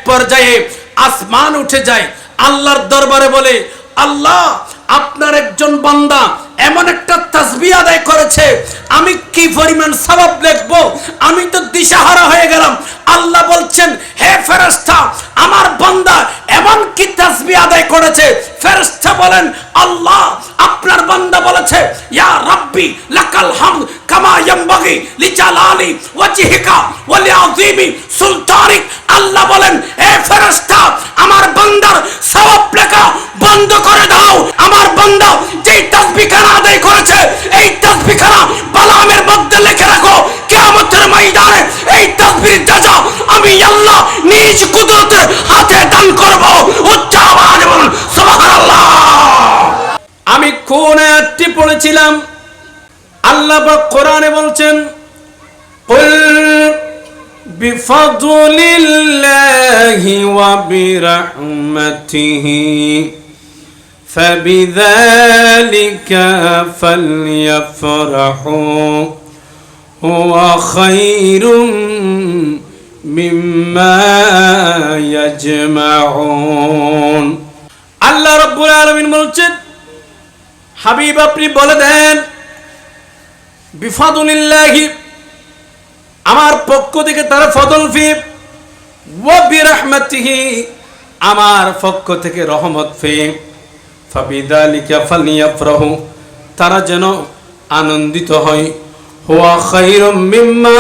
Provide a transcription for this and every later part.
পর্যায়ে আসমান উঠে যায়, আল্লাহর দরবারে বলে, আল্লাহ আপনার একজন বান্দা এমন একটা তাসবিহ আদায় করেছে, আমি কি পরিমাণ সওয়াব লিখবো, আমি তো দিশাহারা হয়ে গেলাম। আল্লাহ বলছেন, হে ফেরেশতা, আমার বান্দা এমন কি তাসবিহ আদায় করেছে? ফেরেশতা বলেন, আল্লাহ আপনার বান্দা বলেছে, ইয়া রাব্বি লাকাল হামদ কামা ইয়ানবাগি লিজালালি ওয়াজহিকা ওয়া লিআযীমি সুলতানিক। আল্লাহ বলেন, হে ফেরেশতা, আমার বান্দার সওয়াব লেখা বন্ধ করে দাও। আমার বান্দা যেই তাসবিহখানা আদায় করেছে, এই তাসবিহখানা বালামের মধ্যে লিখে রাখো। কিয়ামতের ময়দানে এই তাসবিহর জাযা আমি আল্লাহ নিজ কুদরতের হাতে দান করব। উচ্চ আওয়াজে বলুন সুবহানাল্লাহ। আমি কোন আয়াতটি পড়েছিলাম? আল্লাহ পাক কোরআনে বলছেন, কুল বিফাদলিল্লাহি ওয়া বিরাহমাতিহি ফাবিযালিকা ফালইফরাহু হুয়া খায়রুম মিম্মা ইয়াজমাউন। আল্লাহ রাব্বুল আলামিন বলছেন, হাবিব আপনি বলে দেন, বিফাদলিল্লাহি আমার পক্ষ থেকে তার ফদল ফি, ওয়া বিরাহমাতিহি আমার পক্ষ থেকে রহমত ফি, ফাবিযালিকা ফালইফরাহু তারা যেন আনন্দিত হয়, হুয়া খায়রুম মিম্মা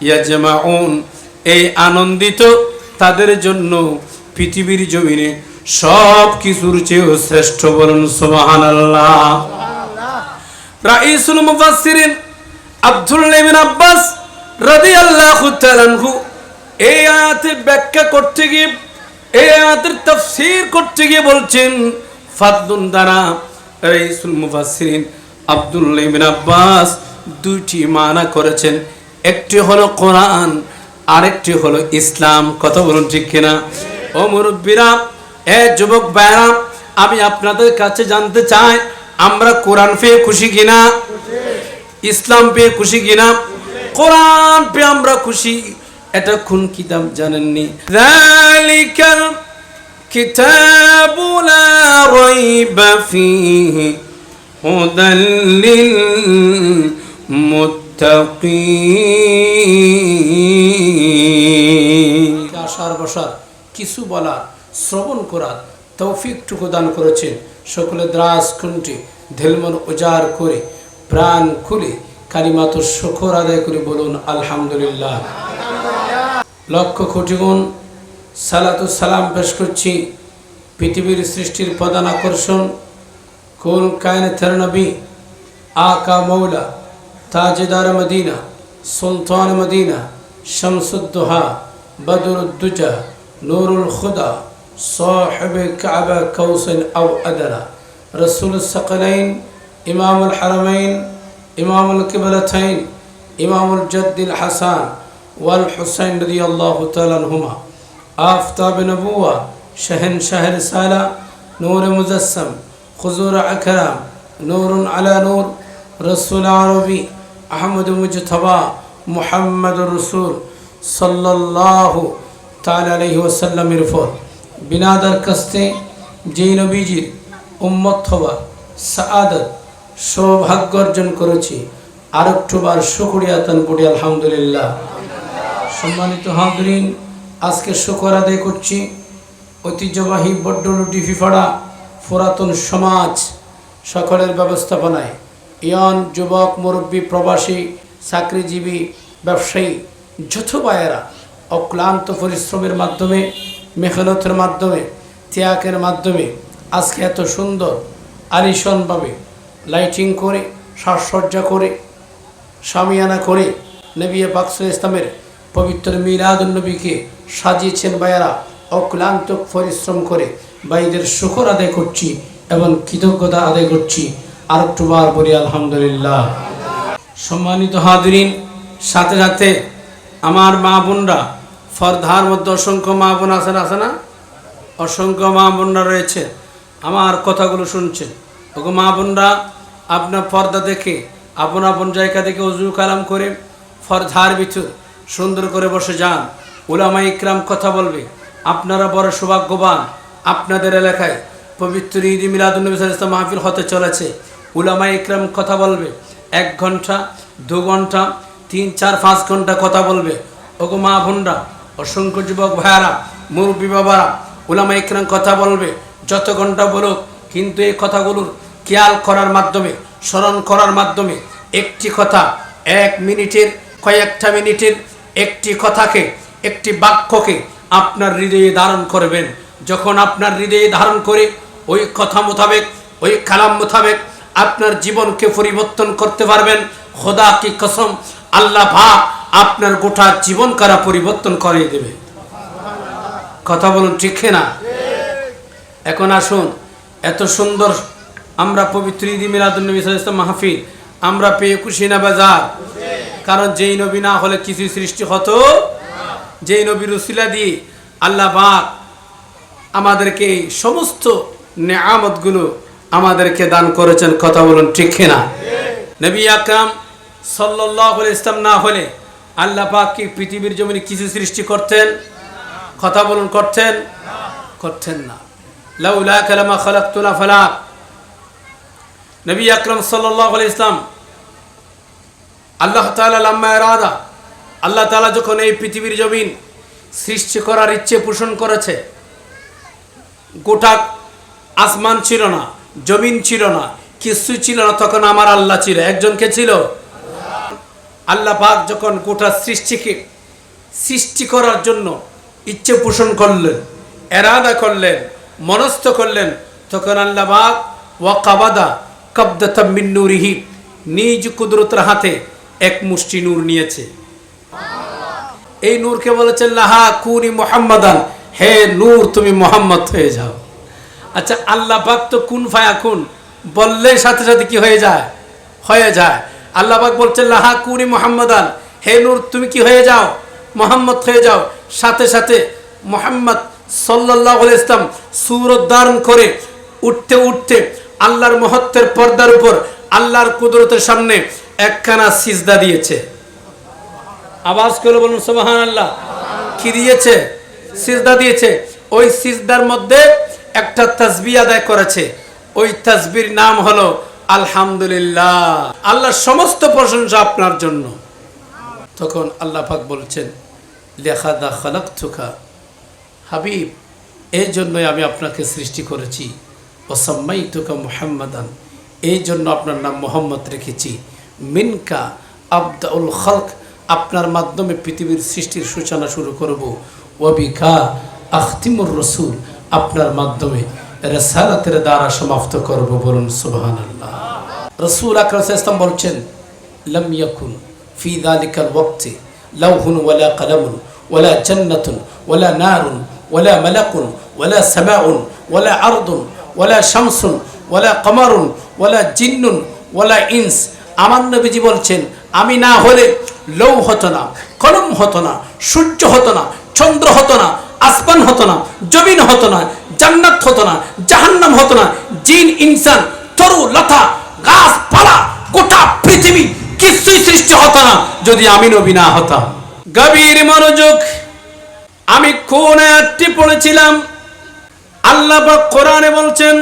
ইয়াজমাউন এই আনন্দিত তাদের জন্য পৃথিবীর জমিনে সব কিছুর চেয়েও শ্রেষ্ঠ। বলুন সুবহানাল্লাহ। রাইসুল মুফাসসিরিন আব্দুল্লাহ ইবনে আব্বাস রাদিয়াল্লাহু তাআলা আনহু এই আয়াতের ব্যাখ্যা করতে গিয়ে, এই আয়াতের তাফসীর করতে গিয়ে বলছেন, ফাদলুন দ্বারা রাইসুল মুফাসসিরিন আব্দুল্লাহ ইবনে আব্বাস দুইটি মানা করেছেন, একটি হলো কোরআন, আরেকটি হলো ইসলাম। কথা বলুন ঠিক কিনা? ও মুরব্বীরা, এ যুবক ভাইরা, আমি আপনাদের কাছে জানতে চাই, আমরা কোরআন পেয়ে খুশি কিনা? ইসলাম পেয়ে খুশি কিনা? কোরআন পেয়ে আমরা খুশি। এটা কোন কিতাব জানেননি? যালিকাল কিতাবু লা রাইবা ফীহি হুদাল লিল মুত্তাকিন। আশার বসার কিছু বলা, শ্রবণ করার তৌফিকটুকু দান করেছেন। সকলে দ্রাস খুন্টি ধেলমন উজাড় করে প্রাণ খুলে কালিমাতুর শুকর আদায় করে বলুন আলহামদুলিল্লাহ। লক্ষ কোটি গুণ সালাতু সালাম পেশ করছি পৃথিবীর সৃষ্টির প্রধান আকর্ষণ, কুল কায়নাতের নবী, আকা মৌলা, তাজদার মদিনা, সুলতান মদিনা, শামসুদ্দোহা, বদরুদ্দুজা, নূরুল খুদা, সাহিবে কাবা কৌসাইন আও আদনা, রসুলুস সাকলাইন, ইমামুল হারামাইন, ইমামুল কিবলাতাইন, ইমামুল জাদ্দিল হাসান ওয়াল হুসাইন রাদিয়াল্লাহু তাআলা আনহুমা, আফতাব নবুয়া, শহনশাহ রিসালা, নূর মুজাসসাম, খুজুর আকরাম, নূরুন আলা নূর, রসুল আরবি আহমদ মুজতবা মুহাম্মদুর রাসূল সাল্লাল্লাহু তাআলা আলাইহি ওয়াসাল্লামের উপর বিনাদার কাস্তে যেই নবীজির উম্মত হওয়া সাআদত সৌভাগ্য অর্জন করেছি, আরেকটুবার শুকরিয়া তান পড়ি আলহামদুলিল্লাহ। সম্মানিত হাজরিন, আজকে শুকর আদায় করছি ঐতিহ্যবাহী বড্ডলুটি ফিফাড়া পুরাতন সমাজ সকলের ব্যবস্থাপনায় ইয়ন যুবক, মুরব্বী, প্রবাসী, চাকরিজীবী, ব্যবসায়ী যত ভাইয়েরা অক্লান্ত পরিশ্রমের মাধ্যমে, মেহনতের মাধ্যমে, ত্যাগের মাধ্যমে আজকে এত সুন্দর আলিশানভাবে লাইটিং করে, সাজসজ্জা করে, শামিয়ানা করে নবী পাক সাল্লাল্লাহু আলাইহি ইসলামের পবিত্র মিলাদুন নবীকে সাজিয়েছেন ভাইয়েরা। অক্লান্ত পরিশ্রম করে ভাইদের শুকর আদায় করছি এবং কৃতজ্ঞতা আদায় করছি। আর একটুবার বলি আলহামদুলিল্লাহ। সম্মানিত হাজরিন, সাথে সাথে আমার মা বোনরা, ফরধার মধ্যে অসংখ্য মা বোন আছেন, আছে না? অসংখ্য মা বোনরা রয়েছে, আমার কথাগুলো শুনছেন। ওগো মা বোনরা, আপনার পর্দা দেখে আপন আপন জায়গা থেকে ওযু কালাম করে ফরধার ভিতর সুন্দর করে বসে যান। উলামা ইকরাম কথা বলবে। আপনারা বড় সৌভাগ্যবান, আপনাদের এলাকায় পবিত্র ঈদ মিলাদুন্নবী সাল্লাল্লাহু আলাইহি ওয়াসাল্লাম মাহফিল হতে চলেছে। উলামা ইকরাম কথা বলবে 1 ঘন্টা, 2 ঘন্টা, 3, 4, 5 ঘন্টা কথা বলবে। ওগো মা বোনরা, অসংখ্য যুবক ভাইয়ারা, মুরব্বী বাবারা, উলামা ইকরাম কথা বলবে যত ঘন্টা বলুক, কিন্তু এই কথাগুলোর খেয়াল করার মাধ্যমে, স্মরণ করার মাধ্যমে একটি কথা 1 মিনিটের, কয়েকটা মিনিটের একটি কথাকে, একটি বাক্যকে আপনার হৃদয়ে ধারণ করবেন। যখন আপনার হৃদয়ে ধারণ করে ওই কথা মোতাবেক, ওই কালাম মোতাবেক আপনার জীবনকে পরিবর্তন করতে পারবেন, খোদা কি কসম, আল্লাহ পাক আপনার গোটা জীবন কারা পরিবর্তন করে দেবে। কথা বলুন ঠিক না? এখন আসুন, এত সুন্দর আমরা পবিত্র ঈদ মিলাদুন্নবী সাল্লাল্লাহু আলাইহি ওয়াসাল্লাম মাহফিল আমরা পেয়ে খুশি না বাজার? কারণ যেই নবী না হলে কিছু সৃষ্টি হতো। যেই নবীর উসিলা দিয়ে আল্লাহ পাক আমাদেরকে সমস্ত নেয়ামতগুলো আমাদেরকে দান করেছেন। কথা বলুন ঠিক না? নবী আকরাম সাল্লাল্লাহু আলাইহি ওয়াসাল্লাম না হলে আল্লাহ পাক কি পৃথিবীর জমিনে কিছু সৃষ্টি করতেন? কথা বলুন করতেন? করতেন না। লাউলা কালামা খালাকতুল আফলাক। নবী আকরাম সাল্লাল্লাহু আলাইহি ওয়াসাল্লাম আল্লাহ তাআলা লাম্মা ইরাদা, আল্লাহ তাআলা যখন এই পৃথিবীর জমিন সৃষ্টি করার ইচ্ছে পোষণ করেছে, গোটা আসমান ছিল না, জমিন ছিল না, কিছু ছিল না, তখন আমার আল্লাহ ছিল। একজনকে ছিল আল্লাহ পাক যখন গোটা সৃষ্টিকে সৃষ্টি করার জন্য ইচ্ছে পোষণ করলেন, এরাদা করলেন, মনস্থ করলেন, তখন আল্লাহ পাক ওয়াকাবাদা কাবদাতাম মিন নূরিহি, নিজ কুদরতের হাতে এক মুষ্টি নূর নিয়েছে। এই নূরকে বলেছেন লাহা কুনি মুহাম্মাদান, হে নূর তুমি মুহাম্মদ হয়ে যাও। আচ্ছা, আল্লাহ পাক তো কুন ফায়াকুন বললে সাথে সাথে কি হয়ে যায়? হয়ে যায়। আল্লাহ পাক বলছেন লাহা কুনি মুহাম্মাদান, হে নূর তুমি কি হয়ে যাও? মুহাম্মদ হয়ে যাও। সাথে সাথে মুহাম্মদ সাল্লাল্লাহু আলাইহি ওয়াসাল্লাম সূরত ধারণ করে উঠতে উঠতে আল্লাহর মহত্বের পর্দার উপর আল্লাহর কুদরতের সামনে একখানা সিজদা দিয়েছে। আওয়াজ করে বলুন সুবহানাল্লাহ। কি দিয়েছে? সিজদা দিয়েছে। ওই সিজদার মধ্যে একটা তাসবিহ আদায় করেছে। ওই তাসবির নাম হলো আলহামদুলিল্লাহ। আল্লাহর সমস্ত প্রশংসা আপনার জন্য। তখন আল্লাহ পাক বলছেন লিকাদা খালাকতুকা, হাবিব এই জন্যই আমি আপনাকে সৃষ্টি করেছি। ওয়াসাম্মাইতুকা মুহাম্মাদান, এই জন্য আপনার নাম মুহাম্মদ রেখেছি। মিনকা আবদাউল খালক, আপনার মাধ্যমে পৃথিবীর সৃষ্টির সূচনা শুরু করব। ওয়াবিকা আখতিমুর রসুল, আপনার মাধ্যমে রিসালাতের দ্বারা সমাপ্ত করব। বলুন সুবহানাল্লাহ। রাসূল আকরাম সাল্লাল্লাহু আলাইহি ওয়াসাল্লাম বলছেন লাম ইয়াকুন ফি যালিকাল ওয়াক্তি লাউহুন ওয়ালা কালামুন ওয়ালা জান্নাতুন ওয়ালা নারুন ওয়ালা মালাকুন ওয়ালা সামাউন ওয়ালা আরদুন ওয়ালা শামসুন ওয়ালা কমারুন ওয়ালা জিন্নুন ওয়ালা ইনস। আমার নবীজি বলছেন আমি না হলে লৌ হতো না, কলম হতো না, সূর্য হতো না, চন্দ্র হতো না, আসমান হতো না, জমিন হতো না, জান্নাত হতো না, জাহান্নাম হতো না, জিন ইনসান, তরু লতা, গাছপালা, গোটা পৃথিবী কিছুই সৃষ্টি হতো না যদি আমি নবী না হতাম। গভীর মনোযোগ। আমি কোন আয়াতটি পড়েছিলাম? আল্লাহ পাক কোরআনে বলছেন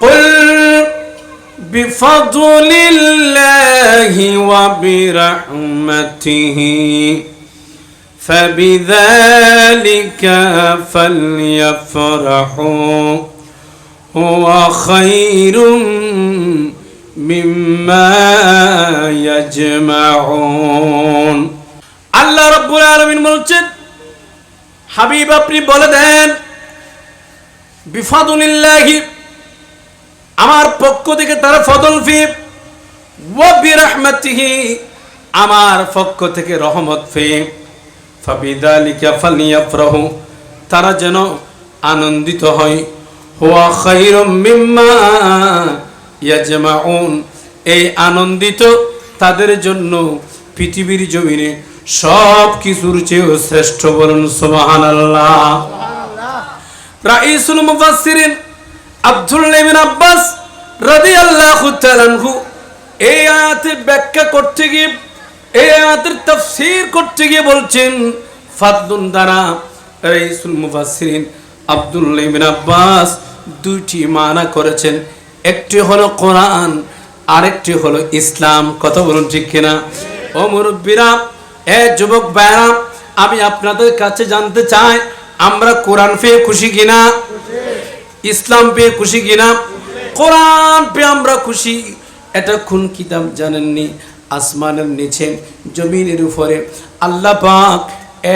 কুল বিফাদলিল্লাহি ওয়া বিরহমাতিহি ফাবিযালিকা ফালইফরাহু হুয়া খায়রুম মিম্মা ইয়াজমাউন। আল্লাহ রাব্বুল আলামিন বলছেন হাবিব আপনি বলে দেন বিফাদলিল্লাহি, আমার পক্ষ থেকে তার ফদল ফি, ওয়া বিরহমাতিহি, আমার পক্ষ থেকে রহমত ফি, ফাবিযালিকা ফালইফরাহু, তারা যেন আনন্দিত হয়, হুয়া খায়রুম মিম্মা ইয়াজমাউন, এই আনন্দিত তাদের জন্য পৃথিবীর জমিনে সব কিছুর চেয়েও শ্রেষ্ঠ। বলুন সুবহানাল্লাহ। রাইসুল মুফাসসিরিন আব্দুল্লাহ ইবনে আব্বাস রাদিয়াল্লাহু তাআলা আনহু এই আয়াতের ব্যাখ্যা করতে গিয়ে, এই আয়াতের তাফসীর করতে গিয়ে বলছেন ফাদলুন দ্বারা রাইসুল মুফাসসিরিন আব্দুল্লাহ ইবনে আব্বাস দুইটি মানা করেছেন, একটি হলো কোরআন, আরেকটি হলো ইসলাম। কথা বলুন ঠিক কিনা? ও মুরব্বীরা, এ যুবক ভাইরা, আমি আপনাদের কাছে জানতে চাই, আমরা কোরআন পেয়ে খুশি কিনা? ইসলাম পেয়ে খুশি কিনা? কোরআন পেয়ে আমরা খুশি। এটা কোন কিতাব জানেননি? আসমানের নিচে জমিনের উপরে আল্লাহ পাক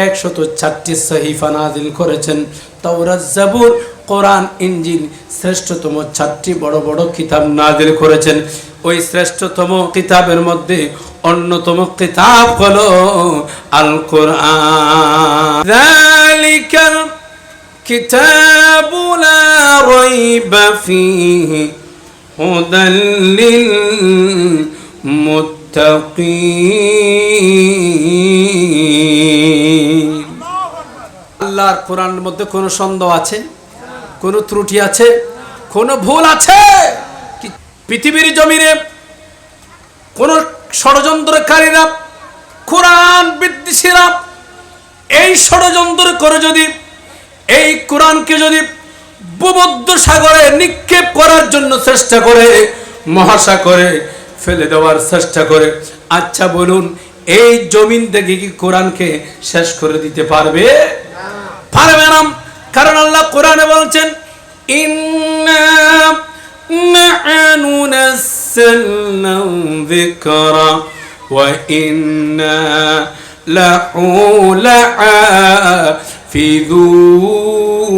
104টি সহিফা নাযিল করেছেন। তাওরাত, জাবুর, কোরআন, ইনজিল, শ্রেষ্ঠতম 4টি বড় বড় কিতাব নাযিল করেছেন। ওই শ্রেষ্ঠতম কিতাবের মধ্যে অন্যতম কিতাব হলো আল কোরআন। যালিকাল কিতাবু লা রাইবা ফীহি হুদাল লিল মুত্তাকিন। আল্লাহর কোরআনের মধ্যে কোনো সন্দেহ আছে? কোনো ত্রুটি আছে? কোনো ভুল আছে? পৃথিবীর জমিনে কোন ষড়যন্ত্রকারীরা, কোরআন বিদ্বেষীরা এই ষড়যন্ত্র করে যদি এই কোরআনকে যদি ভূমধ্য সাগরে নিক্ষেপ করার জন্য চেষ্টা করে, মহাসাগরে ফেলে দেওয়ার চেষ্টা করে, আচ্ছা বলুন, এই জমিন থেকে কি কোরআনকে শেষ করে দিতে পারবে? পারবে না। কারণ আল্লাহ কোরআনে বলছেন, ইন্না নাহনু নাযালনা যিকরা ওয়া ইন্না লাহু লাহাফিযুন।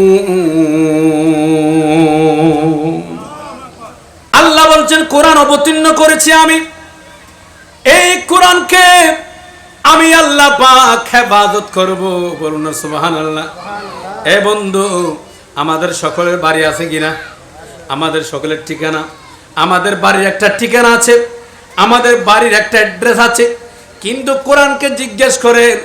আল্লাহ বলছেন, কোরআন অবতীর্ণ করেছি আমি, এই কোরআনকে আমি আল্লাহ পাক হেফাজত করব। বলুন না সুবহানাল্লাহ। এ বন্ধু, আমাদের সকলের বাড়ি আছে কিনা? আমাদের সকলের ঠিকানা, আমাদের বাড়ির একটা ঠিকানা আছে, আমাদের বাড়ির একটা অ্যাড্রেস আছে। কিন্তু কোরআনকে জিজ্ঞেস করেন,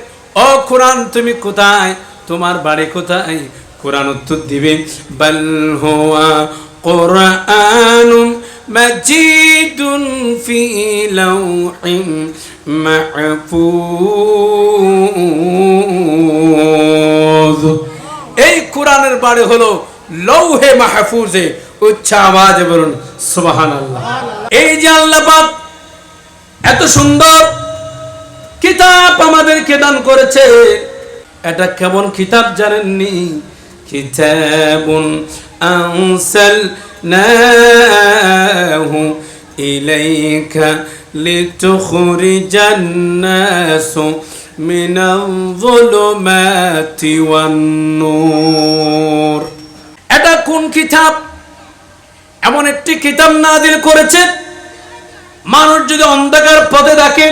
ও কোরআন তুমি কোথায়? তোমার বাড়ি কোথায়? কোরআন উত্তর দিবে, বাল হুয়া কুরআনুম মাজিদুন ফি লাউহিম মাহফুজ। এই কোরআনের বাড়ি হলো লৌহে মাহফুজে। উচ্চ আওয়াজে বলুন সুবহানাল্লাহ। এই যে আল্লাহ পাক এত সুন্দর কিতাব আমাদেরকে দান করেছে, এটা কেমন কিতাব জানেননি? কিতাবুন আনসালনাহু ইলাইকা লিতুখরিজান নাস মিনাল যুলুমাতি ওয়ান নূর। এটা কোন কিতাব? এমন একটি কিতাব নাযিল করেছে, মানুষ যদি অন্ধকার পথে থাকে,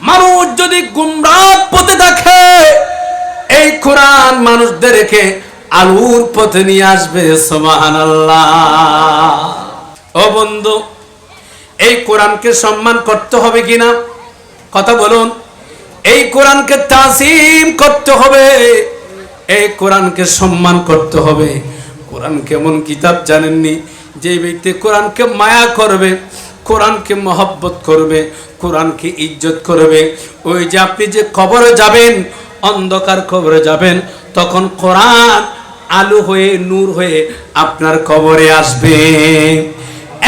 মানুষ যদি গুমরাহ পথে থাকে, এই কোরআন মানুষদেরকে আলোর পথে নিয়ে আসবে। সুবহানাল্লাহ। ও বন্ধু, এই কোরআনকে সম্মান করতে হবে কিনা? কথা বলুন। এই কোরআনকে তাজিম করতে হবে, এই কোরআনকে সম্মান করতে হবে। কোরআন কেমন কিতাব জানেননি? যে ব্যক্তি কোরআনকে মায়া করবে, কোরআনকে মহব্বত করবে, কোরআনকে ইজ্জত করবে, ওই যে আপনি যে কবরে যাবেন, অন্ধকার কবরে যাবেন, তখন কোরআন আলো হয়ে, নূর হয়ে আপনার কবরে আসবে।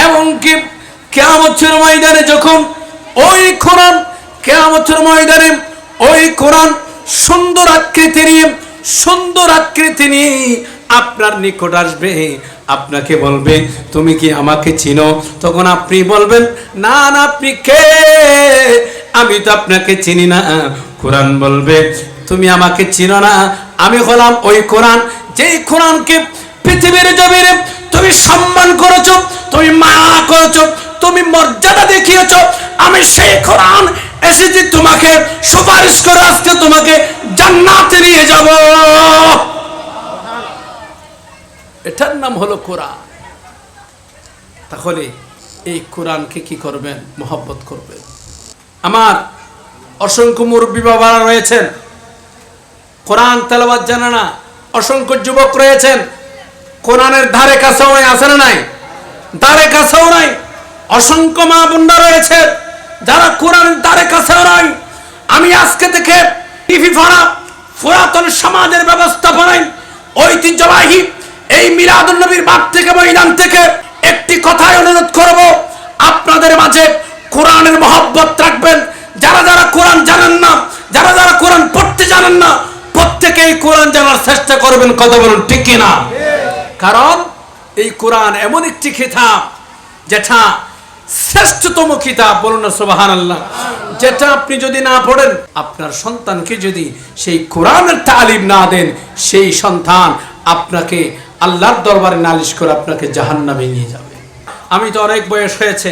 এমনকি কিয়ামতের ময়দানে যখন ওই কোরআন, কিয়ামতের ময়দানে ওই কোরআন সুন্দর আকৃতি নিয়ে আপনার নিকট আসবে, আপনাকে বলবে, তুমি কি আমাকে চিনো? তখন আপনি বলবেন, না না, আপনি কে? আমি তো আপনাকে চিনি না। কোরআন বলবে, তুমি আমাকে চিনো না, আমি হলাম ওই কোরআন, যেই কোরআনকে পৃথিবীর জমিনে তুমি সম্মান করেছো, তুমি মায়া করেছো, তুমি মর্যাদা দেখিয়েছো। আমি সেই কোরআন এসেছি তোমাকে সুপারিশ করে, আজকে তোমাকে জান্নাতে নিয়ে যাব। এটার নাম হলো কোরআন। তাহলে এই কোরআনকে কি করবেন? মহব্বত করবেন। আমার অসংখ্য মুরব্বী বাবারা রয়েছেন, কোরআন তেলাওয়াত জানে না। অসংখ্য যুবক রয়েছেন, কোরআনের ধারে কাছেও নাই। আছে না নাই? ধারে কাছেও নাই। অসংখ্য মা বোনরা রয়েছে যারা কোরআনের ধারে কাছেও নাই। আমি আজকে থেকে টিভি ভাড়া, পুরাতন সমাজের ব্যবস্থাপনায় ঐতিহ্যবাহী এই মিলাদুন নবীর মাঠ থেকে ময়দান থেকে একটি কথাই অনুরোধ করব, আপনাদের মাঝে কোরআনের মহব্বত রাখবেন। যারা যারা কোরআন জানেন না, যারা যারা কোরআন পড়তে জানেন না, প্রত্যেকেই কোরআন জানার চেষ্টা করবেন। কথা বলুন ঠিক কিনা? কারণ এই কোরআন এমন একটি কিতাব যেটা শ্রেষ্ঠতম কিতাব, বলুন না সুবহানাল্লাহ, যেটা আপনি যদি না পড়েন, আপনার সন্তানকে যদি সেই কোরআনের তালিম না দেন, সেই সন্তান আপনাকে আল্লাহর দরবারে নালিশ করে আপনাকে জাহান্নামে নিয়ে যাবে। আমি তো অনেক বয়স হয়েছে,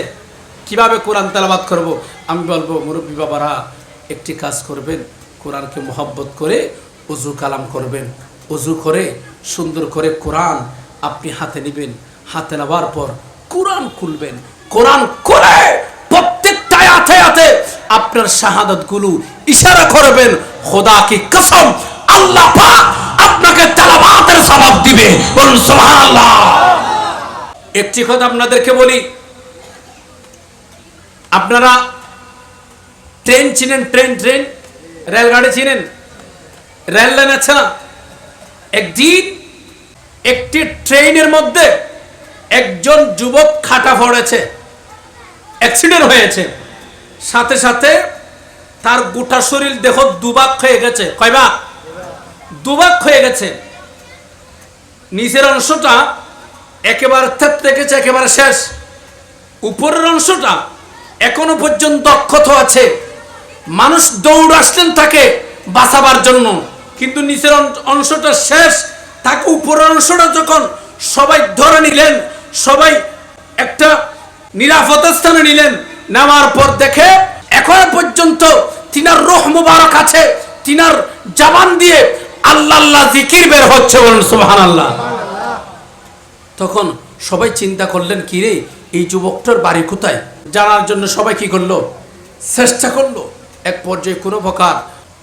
কিভাবে কোরআন তেলাওয়াত করব? আমি বলবো, মুরব্বী বাবারা একটি কাজ করবেন, কোরআনকে মহব্বত করে উজু কালাম করবেন। উজু করে সুন্দর করে কোরআন আপনি হাতে নেবেন, হাতে নেওয়ার পর কোরআন খুলবেন, কোরআন খুলে প্রত্যেকটা আয়াতে আয়াতে আপনার শাহাদাতগুলো ইশারা করবেন। খোদা কি কসম, আল্লাহ পাক আপনাকে তেলাওয়াতের সওয়াব দিবে। বলুন সুবহানাল্লাহ। একটি কথা আপনাদেরকে বলি, আপনারা ট্রেন চিনেন? ট্রেন রেলগাড়ি চিনেন? রেল লাইন আছে না? একদিন একটি ট্রেনের মধ্যে একজন যুবক খাটা পড়েছে, অ্যাক্সিডেন্ট হয়েছে, সাথে সাথে তার গোটা শরীর দেহ দুভাগ হয়ে গেছে। কয় ভাগ? দুভাগ হয়ে গেছে। নিচের অংশটা একেবারে থেতলে গেছে, একেবারে শেষ। উপরের অংশটা এখনো পর্যন্ত অক্ষত আছে। মানুষ দৌড় আসলেন তাকে বাঁচাবার জন্য, কিন্তু নিচের অংশটা শেষ। তাকে উপরের অংশটা যখন সবাই ধরে নিলেন, সবাই একটা নিরাপদ স্থানে নিলেন, নেওয়ার পর দেখে এখন পর্যন্ত তিনার রূহ মুবারক আছে, তিনার জবান দিয়ে আল্লাহ আল্লাহ জিকির বের হচ্ছে। বলুন সুবহানাল্লাহ। তখন সবাই চিন্তা করলেন, কি রে, এই যুবকটার বাড়ি কোথায়? জানার জন্য সবাই কি করলো? চেষ্টা করলো। এক পর্যায়ে কোনো প্রকার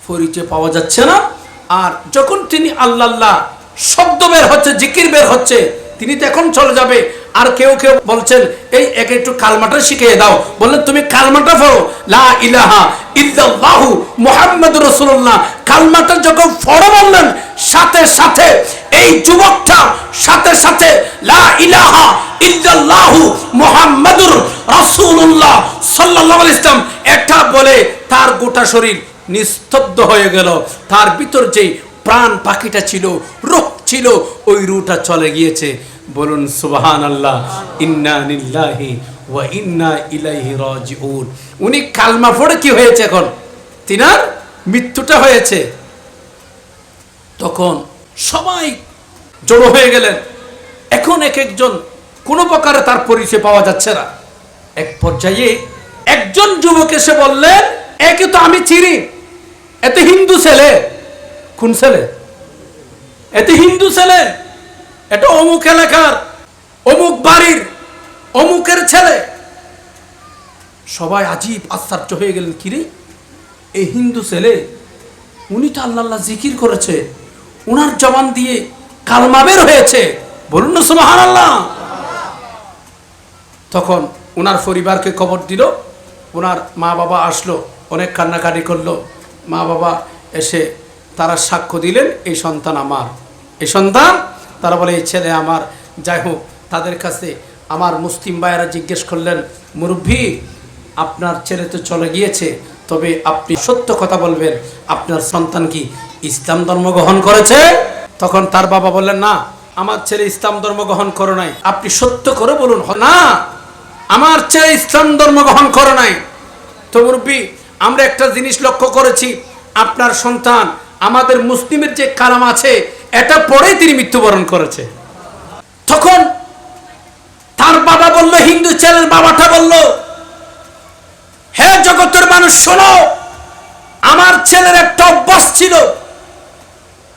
পরিচয় পাওয়া যাচ্ছে না। আর যখন তিনি আল্লাহ আল্লাহ শব্দ বের হচ্ছে, জিকির বের হচ্ছে, তিনি তো এখন চলে যাবে। আর কেউ কেউ বলছেন, এই একে একটু কালমাটা শিখিয়ে দাও। বললেন, তুমি কালমাটা পড়ো, লা ইলাহা ইল্লাল্লাহু মুহাম্মাদুর রাসূলুল্লাহ। কালমাটা যখন পড়ো বললেন, সাথে সাথে এই যুবকটা সাথে সাথে লা ইলাহা ইল্লাল্লাহু মুহাম্মাদুর রাসূলুল্লাহ সাল্লাল্লাহু আলাইহি ওয়াসাল্লাম এটা বলে তার গোটা শরীর নিস্তব্ধ হয়ে গেল। তার ভিতর যেই প্রাণ পাখিটা ছিল, রূহ ছিল, ওই রূহটা চলে গিয়েছে। বলুন সুবহানাল্লাহ। ইন্না লিল্লাহি ওয়া ইন্না ইলাইহি রাজিউন। উনি কালমা পড়ে কি হয়েছে? এখন তিনার মৃত্যুটা হয়েছে। তখন সবাই জড়ো হয়ে গেলেন। এখন এক একজন কোনো প্রকারে তার পরিচয় পাওয়া যাচ্ছে না। এক পর্যায়ে একজন যুবক এসে বললেন, একে তো আমি চিনি, এত হিন্দু ছেলে। কোন ছেলে? এত হিন্দু ছেলে, এটা অমুক এলাকার, অমুক বাড়ির, অমুকের ছেলে। সবাই আজীব আশ্চর্য হয়ে গেলেন, কিরে, এই হিন্দু ছেলে, উনি তো আল্লাহ আল্লাহ জিকির করেছে, উনার জবান দিয়ে কালমা বের হয়েছে। বলুন না সুবহানাল্লাহ। তখন উনার পরিবারকে খবর দিল। ওনার মা বাবা আসলো, অনেক কান্নাকাটি করলো। মা বাবা এসে তারা সাক্ষ্য দিলেন, এই সন্তান আমার, এই সন্তান। তারা বলে, এই ছেলে আমার। যাই হোক, তাদের কাছে আমার মুসলিম ভাইয়েরা জিজ্ঞেস করলেন, মুরব্বী, আপনার ছেলে তো চলে গিয়েছে, তবে আপনি সত্য কথা বলবেন, আপনার সন্তান কি ইসলাম ধর্ম গ্রহণ করেছে? তখন তার বাবা বললেন, না, আমার ছেলে ইসলাম ধর্ম গ্রহণ করে নাই। আপনি সত্য করে বলুন, না, আমার ছেলে ইসলাম ধর্ম গ্রহণ করে নাই। তো মুরব্বী, আমরা একটা জিনিস লক্ষ্য করেছি, আপনার সন্তান আমাদের মুসলিমের যে কালাম আছে এটা পড়েই তিনি মৃত্যুবরণ করেছে। তখন তার বাবা বলল, হিন্দু ছেলের বাবাটা বলল, হে জগতের মানুষ শোনো, আমার ছেলের একটা অভ্যাস ছিল,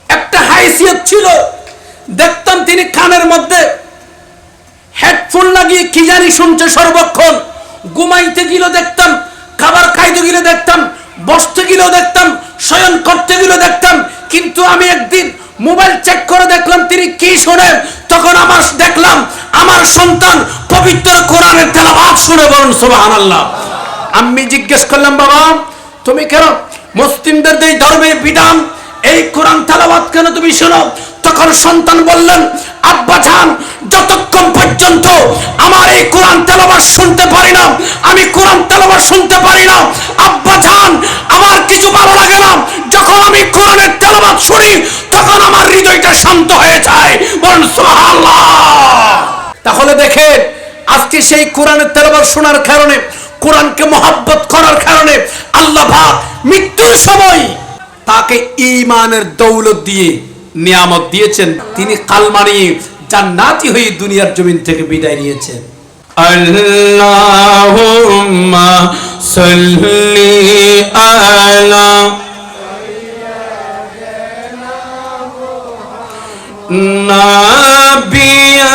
একটা হাইসিয়ত ছিল। দেখতাম তিনি কানের মধ্যে হেডফোন লাগিয়ে কি জানি শুনছে সর্বক্ষণ। ঘুমাইতে গেলেও দেখতাম, খাবার খাইতে গেলে দেখতাম, বসতে গেলেও দেখতাম, শয়ন করতে গেলেও দেখতাম। কিন্তু আমি একদিন মোবাইল চেক করে দেখলাম তিনি কি শোনেন। তখন আমার দেখলাম আমার সন্তান পবিত্র কোরআনের তেলাওয়াত শুনে। বলুন সুবহানাল্লাহ। আমি জিজ্ঞেস করলাম, বাবা, তুমি কেন মুসলিমদের এই ধর্মের বিধান, এই কোরআন তেলাওয়াত কেন তুমি শোনো? তখন সন্তান বললেন, আব্বা জান, যতক্ষণ পর্যন্ত আমার এই কোরআন তেলাওয়াত শুনতে পারি না, আমি কোরআন তেলাওয়াত শুনতে পারি না। আব্বা জান, আমার কিছু ভালো লাগে না, যখন আমি কোরআনের তেলাওয়াত শুনি তখন আমার হৃদয়টা শান্ত হয়ে যায়। বলুন সুবহানাল্লাহ। তাহলে দেখেন, আজকে সেই কোরআনের তেলাওয়াত শোনার কারণে, কোরআনকে মহব্বত করার কারণে আল্লাহ পাক মৃত্যুর সময় তাকে ঈমানের দৌলত দিয়ে নিয়ামত দিয়েছেন। তিনি কালমা নিয়ে জান্নাতি হয়ে দুনিয়ার জমিন থেকে বিদায় নিয়েছেন। আল্লাহুম্মা সাল্লি আলা নাবিয়ানা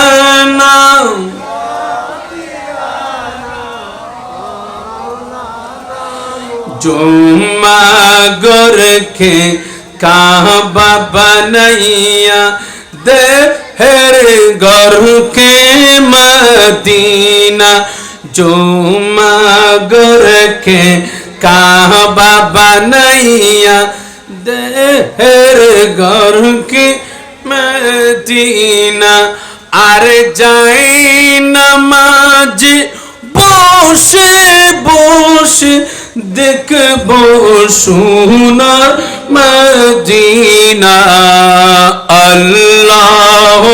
जुम्मा गर के काबा बनैया दे हर गर के मदीना, जुम्मा गर के काबा बनैया दे हर गर के मदीना। आर जाए नमाज বসে বসে দেখব সোনার মদিনা। আল্লাহুম্মা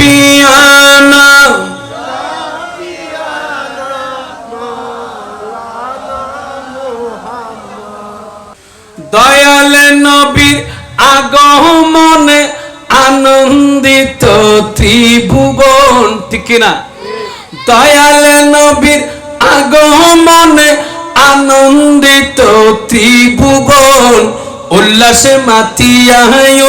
নাবিয়ানা দয়াল নবীর আগমনে আনন্দিত ত্রিভুবন। ঠিক না? দয়াল নবীর আগমনে আনন্দিত ত্রিভুবন, উল্লাসে মাতিয়া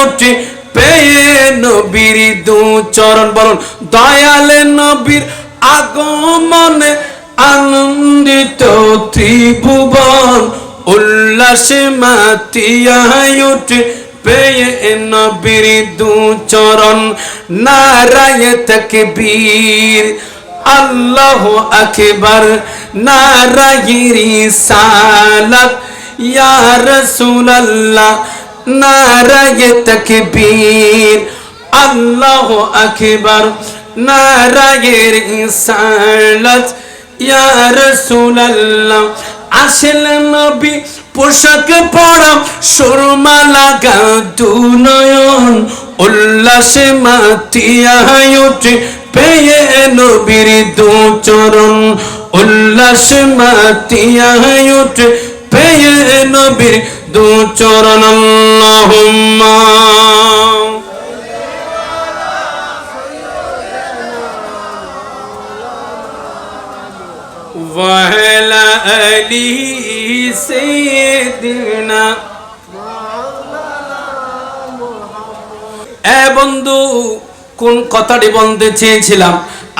ওঠে পেয়ে নবীর দু চরণ। বলুন, দয়াল নবীর আগমনে আনন্দিত ত্রিভুবন, উল্লাসে মাতিয়া ওঠে পেয়ে নবীর দু চরণ। নারায়ে তাকবীর, আল্লাহু আকবার, নারায়ে রিসালাত ইয়া রাসূলুল্লাহ, নারায়ে তাকবীর, আল্লাহু আকবার, নারায়ে রিসালাত ইয়া রাসূলুল্লাহ। আসলেন নবী পোশাক পরা, সুরমা লাগা দুনয়ন, উল্লাসে মাতিয়া ওঠে পেয়ে নবীর দু চরণ, উল্লাসে মাতিয়া ওঠে পেয়ে নবীর দু চরণ। আল্লাহুম্মা ওয়ালা আলি সাইয়্যিদিনা। এ বন্ধু, কোন কথাটি বলতে চেয়েছিলাম?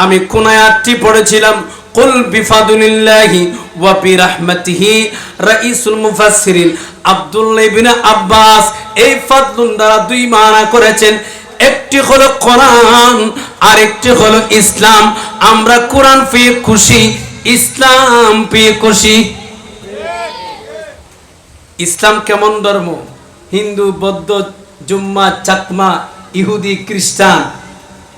আমি কোন আয়াতটি পড়েছিলাম? কুল বিফাদুলিল্লাহি ওয়া বিরাহমাতিহি। রাইসুল মুফাসসিরিন আব্দুল্লাহ ইবনে আব্বাস এই ফাদলুন দ্বারা দুই মানা করেছেন। একটি হলো কোরআন, আর একটি হলো ইসলাম। আমরা কোরআন পেয়ে খুশি, ইসলাম পেয়ে খুশি। ইসলাম কেমন ধর্ম? হিন্দু, বৌদ্ধ, জুম্মা, চাকমা, ইহুদি, খ্রিস্টান,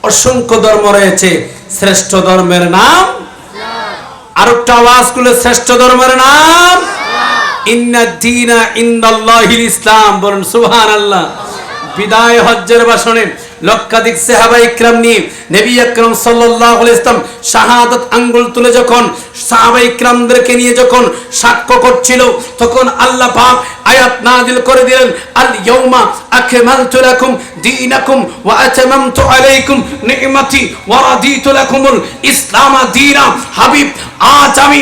অসংখ্য ধর্ম রয়েছে। শ্রেষ্ঠ ধর্মের নাম আর একটা আওয়াজ করলে, শ্রেষ্ঠ ধর্মের নাম ইন্না দীনা ইনদাল্লাহিল ইসলাম। বলুন সুবহানাল্লাহ। বিদায় হজ্জের ভাষণে লক্ষাধিক সাহাবায়ে ইকরাম নিয়ে নবী আকরাম সাল্লাল্লাহু আলাইহি ওয়াসাল্লাম শাহাদাত আঙ্গুল তুলে যখন সাহাবায়ে ইকরামদেরকে নিয়ে যখন সাক্ষ্য করছিল, তখন আল্লাহ পাক আয়াত নাযিল করে দিলেন, আল ইয়াউমা আকমালতু লাকুম দীনাকুম ওয়া আতামামতু আলাইকুম নি'মাতি ওয়া রাদিতু লাকুমুল ইসলাম দীনা। হাবিব, আজ আমি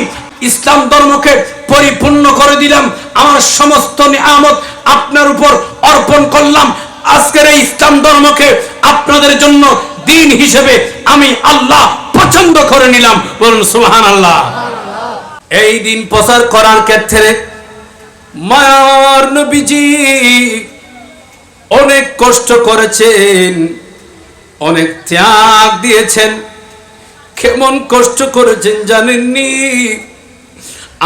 ইসলাম ধর্মকে পরিপূর্ণ করে দিলাম, আমার সমস্ত নিয়ামত আপনার উপর অর্পণ করলাম। আজকের এই ইসলাম ধর্মকে আপনাদের জন্য দিন হিসেবে আমি আল্লাহ পছন্দ করে নিলাম। বলুন সুবহানাল্লাহ। এই দিন প্রচার করার ক্ষেত্রে মায়ার নবীজি অনেক কষ্ট করেছেন, অনেক ত্যাগ দিয়েছেন। কেমন কষ্ট করেছেন জানেননি?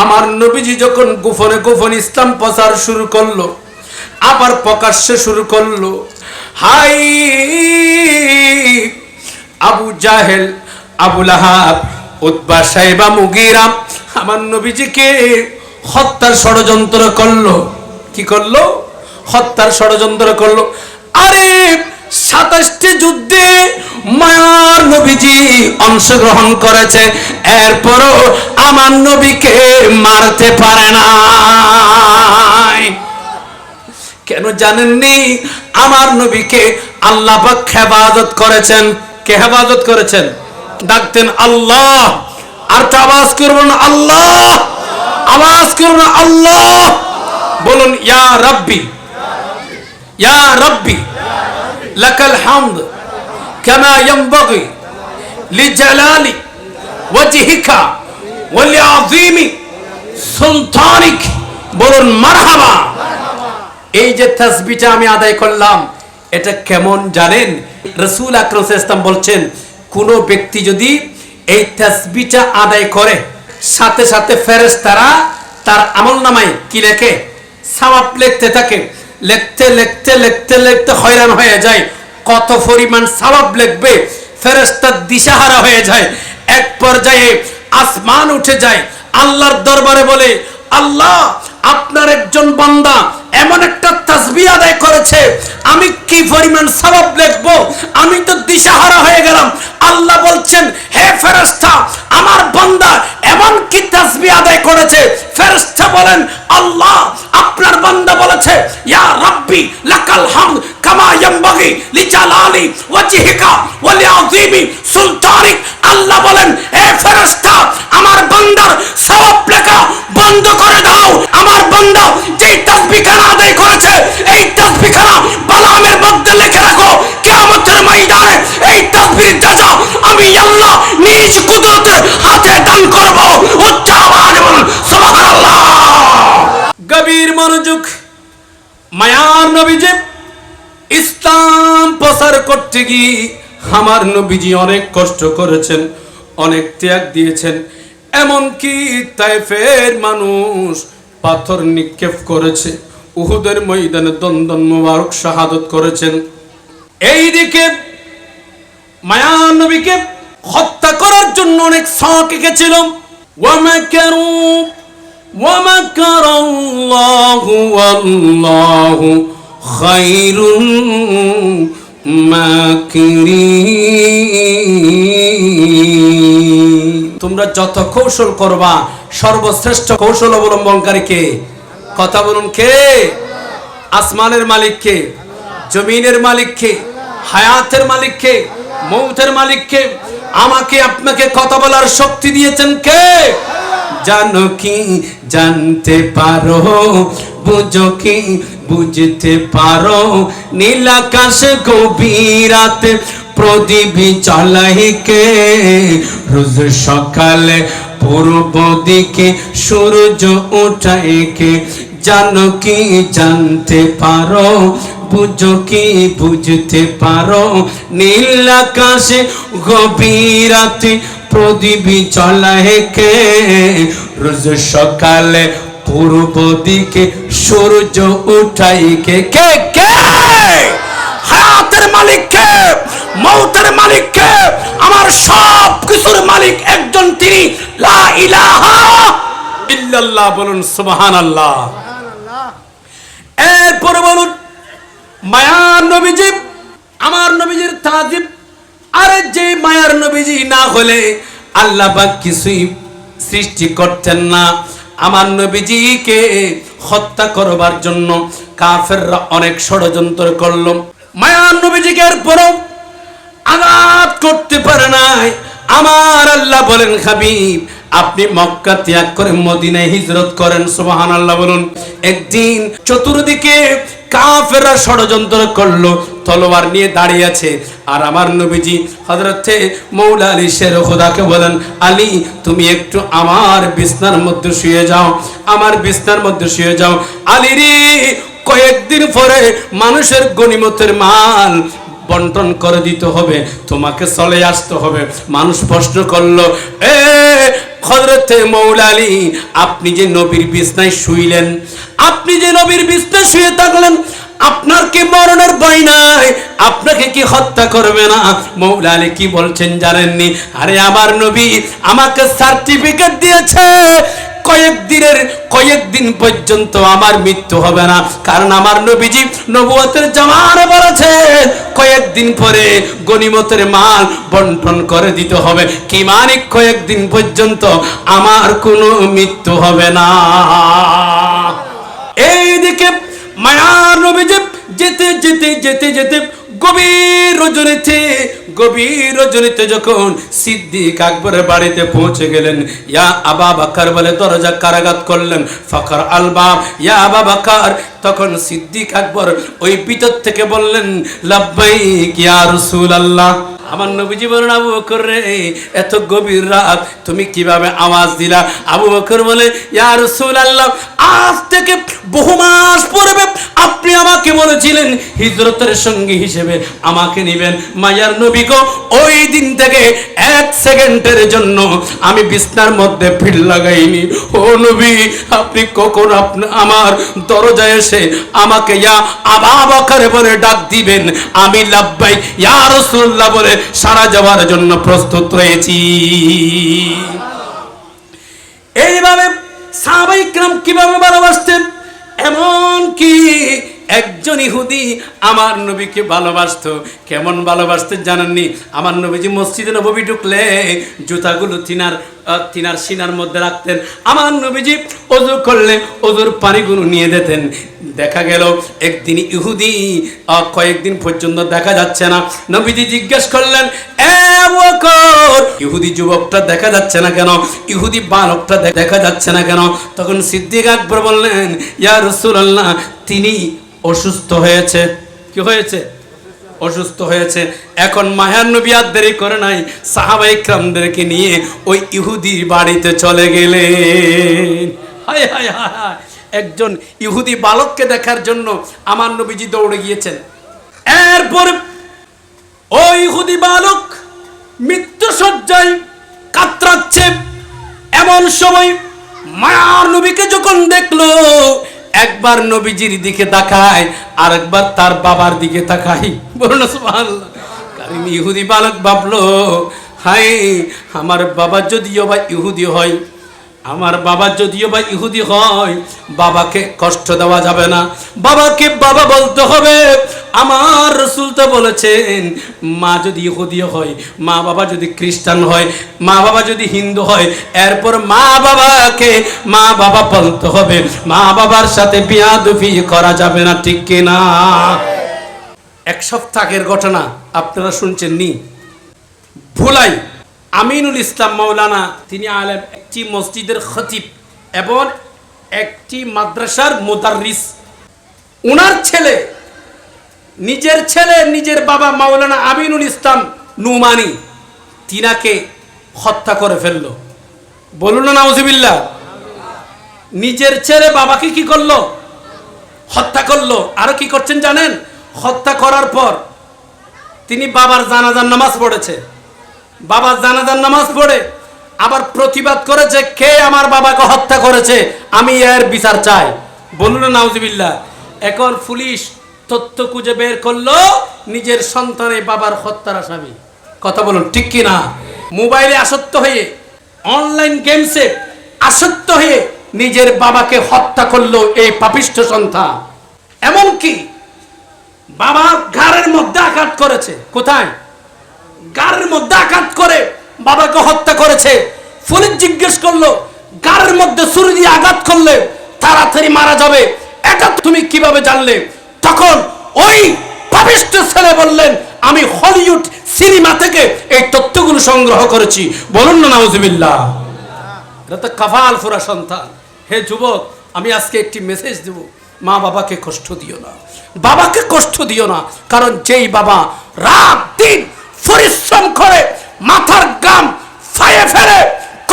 আমার নবীজি যখন গোপনে গোপনে ইসলাম প্রচার শুরু করলো, আবার প্রকাশ্যে শুরু করলো, হাই আবু জাহেল, আবু লাহাব, উতবা, সাইবা, মুগীরা আমার নবীজিকে হত্যার ষড়যন্ত্র করলো। কি করলো? হত্যার ষড়যন্ত্র করলো। আরে 27টি যুদ্ধে মায়ার নবীজি অংশগ্রহণ করেছে, এরপরও আমার নবীকে মারতে পারে না। কেন জানেননি? আমার নবীকে আল্লাহ পাক হেফাজত করেছেন। কে হেফাজত করেছেন? ডাকতেন আল্লাহ। আর তো আওয়াজ করবেন আল্লাহ, আওয়াজ করবেন আল্লাহ। বলুন ইয়া রাব্বি, ইয়া রাব্বি লাকাল হামদ কামা ইয়ানবাগি লিজালালি ওয়াজহিকা ওয়া লিআযীমি সুলতানিক। বলুন মারহাবা। এই যে তাসবিহটা আমি আদায় করলাম, এটা কেমন জানেন? রাসূল আকরাম সাল্লাল্লাহু আলাইহি ওয়াসাল্লাম বলছেন, কোন ব্যক্তি যদি এই তাসবিহটা আদায় করে, সাথে সাথে ফেরেশতারা তার আমলনামায় কি লেখে? সওয়াব লিখতে থাকে। লিখতে লিখতে লিখতে লিখতে হয়রান হয়ে যায়, কত পরিমাণ সওয়াব লিখবে। ফেরেশতা দিশাহারা হয়ে যায়। এক পর্যায়ে আসমান উঠে যায়, আল্লাহর দরবারে বলে, আল্লাহ আপনার একজন বান্দা এমন একটা তাসবিহ আদায় করেছে, আমি কি পরিমাণ সওয়াব লিখবো, আমি তো দিশাহারা হয়ে গেলাম। আল্লাহ বলছেন, হে ফেরেশতা, আমার বান্দা এমন কি তাসবিহ আদায় করেছে? ফেরেশতা বলেন, আল্লাহ আপনার বান্দা বলেছে, ইয়া রাব্বি লাকাল হামদ কামা ইয়ানবাগি লিজালালি ওয়াজহিকা ওয়া লিআযীমি সুলতানিক। আল্লাহ বলেন, হে ফেরেশতা, আমার বান্দার সওয়াব লেখা বন্ধ করে দাও। আমার বান্দা যে তাসবিহখানা আদায় করেছে, এই তাসবিহখানা বালামের মধ্যে লিখে রাখো। কিয়ামতের ময়দানে এই তাসবিহর জাযা আমি আল্লাহ নিজ কুদরতের হাতে দান করব। উচ্চ আওয়াজে বলুন সুবহানাল্লাহ। গভীর মনোযোগ। মায়ার নবীজি ইসলাম প্রচার করতে গিয়ে আমার নবীজি অনেক কষ্ট করেছেন, অনেক ত্যাগ দিয়েছেন। এমনকি তায়েফের মানুষ পাথর নিক্ষেপ করেছে, উহুদের ময়দানে দন্দন মোবারক শাহাদত করেছেন। এইদিকে মায়ার নবীকে হত্যা করার জন্য অনেক ছক এঁকেছিল। ওয়ামাকারু ওয়ামাকারাল্লাহু ওয়াল্লাহু খায়রুল মাকিরিন। তোমরা যত কৌশল করবা, সর্বশ্রেষ্ঠ কৌশল অবলম্বনকারী কে? কথা বলুন কে? আসমানের মালিক কে? জমিনের মালিক কে? হায়াতের মালিক কে? মৌতের মালিক কে? আমাকে আপনাকে কথা বলার শক্তি দিয়েছেন কে? জানো কি জানতে পারো, বুঝো কি বুঝতে পারো, নীল আকাশে গভীর রাতে প্রদীপ জ্বালাই কে? রোজ সকালে পূর্ব দিকে সূর্য ওঠায় কে? জানো কি জানতে পারো, বুঝো কি বুঝতে পারো, নীল আকাশে গভীর রাতে প্রদীপ জ্বালায় কে? রোজ সকালে পূর্ব দিকে সূর্য উঠায় কে? কে কে? হায়াতের মালিক কে? মৌতের মালিক কে? আমার সব কিছুর মালিক একজন, তিনি লা ইলাহা ইল্লাল্লাহ। বলুন সুবহানাল্লাহ। এরপর বলুন মায়ার নবীজি, আমার নবীজির তাজিব। আরে যে মায়ার নবীজি না হলে আল্লাহ পাক কিছুই সৃষ্টি করতেন না। আমার নবীজিকে হত্যা করবার জন্য কাফেররা অনেক ষড়যন্ত্র করল। মায়ার নবীজিকে এরপরও আঘাত করতে পারে নাই। আমার আল্লাহ বলেন, হাবিব আপনি মক্কা ত্যাগ করে মদিনায় হিজরত করেন। সুবহানাল্লাহ বলুন। একদিন চতুর্দিকে কাফেররা ষড়যন্ত্র করলো, তলোয়ার নিয়ে দাঁড়িয়ে আছে। আর আমার নবীজি হযরতে মৌলা আলী শের খোদাকে বলেন, আলী তুমি একটু আমার বিছনার মধ্যে শুয়ে যাও, আমার বিছনার মধ্যে শুয়ে যাও। আলী রে, কয়েকদিন পরে মানুষের গনিমতের মাল বন্টন করে দিতে হবে, তোমাকে চলে আসতে হবে। মানুষ প্রশ্ন করলো, হযরতে মওলা আলী, আপনি যে নবীর বিছনায় শুইলেন, আপনি যে নবীর বিছনায় শুয়ে থাকলেন, আপনার কি মরণের ভয় নাই? আপনাকে কি হত্যা করবে না? মওলা আলী কি বলছেন জানেননি? আরে আমার নবী আমাকে সার্টিফিকেট দিয়েছে কয়েকদিন পর্যন্ত আমার মৃত্যু হবে না, কারণ আমার নবীজি নবুয়তের জামানে বলেছেন কয়েকদিন পরে গনিমতের মাল বন্টন করে দিতে হবে। কি মানে কয়েকদিন পর্যন্ত আমার কোনো মৃত্যু হবে না। এইদিকে মায়ার নবীজি যেতে যেতে যেতে যেতে গভীর রজনীতে যখন সিদ্দিক আকবরের বাড়িতে পৌঁছে গেলেন, ইয়া আবা বকর বলে দরজা কারাগাত করলেন, ফখর আল বাব ইয়া আবা বকর। তখন সিদ্দিক আকবর ওই ভিতর থেকে বললেন, লাব্বাইক ইয়া রাসূলুল্লাহ। আমার নবীজি বলেন, আবু বকর রে, এত গভীর রাত তুমি কিভাবে আওয়াজ দিলা? আবু বকর বলে, ইয়া রাসূলুল্লাহ, আজ থেকে বহু মাস পূর্বে আপনি আমাকে বলেছিলেন হিজরতের সঙ্গী হিসেবে আমাকে নেবেন। মায়ার নবী গো, ওই দিন থেকে এক সেকেন্ডের জন্য আমি বিছনার মধ্যে ভিড় লাগাইনি। ও নবী, আপনি কখন আমার দরজায় এসে আমাকে ইয়া আবা বকর বলে ডাক দিবেন, আমি লাব্বাইক ইয়া রাসূলুল্লাহ বলে সারা যাওয়ার জন্য প্রস্তুত রয়েছি। এইভাবে সাহাবায়ে কেরাম কিভাবে ভালোবাসতেন, এমন কি একজন ইহুদি আমার নবীকে ভালোবাসতো। কেমন ভালোবাসতেন জানেননি? আমার নবীজি মসজিদে নববী ঢুকলে জুতাগুলো তিনার সিনার মধ্যে রাখতেন। আমার নবীজি ওযু করলে ওযুর পানিগুলো নিয়ে দিতেন। দেখা গেল একদিন ইহুদি কয়েকদিন পর্যন্ত দেখা যাচ্ছে না। নবীজি জিজ্ঞেস করলেন, এ আবু বকর, ইহুদি যুবকটা দেখা যাচ্ছে না কেন? ইহুদি বালকটা দেখা যাচ্ছে না কেন? তখন সিদ্দিক আকবর বললেন, ইয়া রাসূলুল্লাহ, তিনি অসুস্থ হয়েছে। কি হয়েছে? অসুস্থ হয়েছে। এখন মায়ার নবী আর দেরি করে নাই, সাহাবায়ে কেরামদেরকে নিয়ে ওই ইহুদির বাড়িতে চলে গেলেন। হায় হায় হায়, একজন ইহুদি বালককে দেখার জন্য আমার নবীজি দৌড়ে গিয়েছেন। এরপর ওই ইহুদি বালক মৃত্যু শয্যায় কাতরাচ্ছে। এমন সময় মায়ার নবীকে যখন দেখলো, একবার নবীজির দিকে তাকায়, আরেকবার তার বাবার দিকে তাকায়। বলুন সুবহানাল্লাহ। কারণ ইহুদি বালক ভাবলো, হায়, আমার বাবা যদিও বা ইহুদি হয়, বাবাকে কষ্ট দেওয়া যাবে না, বাবাকে বাবা বলতে হবে। আমার রাসূল তো বলেছেন, মা যদি ইহুদি হয়, মা বাবা যদি খ্রিস্টান হয়, মা বাবা যদি হিন্দু হয়, এরপর মা বাবাকে মা বাবা বলতে হবে, মা বাবার সাথে বিয়াদবি করা যাবে না, ঠিক কিনা? এক সপ্তাহ আগের ঘটনা আপনারা শুনছেন নি? ভুলাই আমিনুল ইসলাম মাওলানা, তিনি আলেম, একটি মসজিদের খতিব এবং একটি মাদ্রাসার মুদাররিস। ওনার ছেলে, নিজের বাবা মাওলানা আমিনুল ইসলাম নুমানি, তিনাকে হত্যা করে ফেললো। বলুন না নাউজুবিল্লাহ। নিজের ছেলে বাবাকে কি করলো? হত্যা করলো। আরো কি করছেন জানেন? হত্যা করার পর তিনি বাবার জানাজার নামাজ পড়েছে। বাবার জানাজার নামাজ পড়ে আবার প্রতিবাদ করেছে, কে আমার বাবাকে হত্যা করেছে, আমি এর বিচার চাই। বলুন না নাউজুবিল্লাহ। এখন পুলিশ তথ্য খুঁজে বের করলো, নিজের সন্তানের বাবার হত্যার আসামি। কথা বলুন, ঠিক কি না? মোবাইলে আসক্ত হয়ে, অনলাইন গেমসে আসক্ত হয়ে নিজের বাবাকে হত্যা করলো এই পাপিষ্ঠ সন্তান। এমনকি বাবার ঘাড়ের মধ্যে আঘাত করেছে। কোথায়? গাড়ির মধ্যে আঘাত করে বাবাকে হত্যা করেছে। পুলিশ জিজ্ঞেস করলো, গাড়ির মধ্যে ছুরি দিয়ে আঘাত করলে তাড়াতাড়ি মারা যাবে, এটা তুমি কিভাবে জানলে? তখন ওই পাপিষ্ঠ ছেলে বললেন, আমি হলিউড সিনেমা থেকে এই তথ্যগুলো সংগ্রহ করেছি। বলুন না নাউজুবিল্লাহ। এটা তো কাফাল ফুরা সন্তান। হে যুবক, আমি আজকে একটি মেসেজ দেব, মা বাবাকে কষ্ট দিও না, বাবাকে কষ্ট দিও না। কারণ যেই বাবা রাত দিন পরিশ্রম করে মাথার গাম ফায়ে ফেলে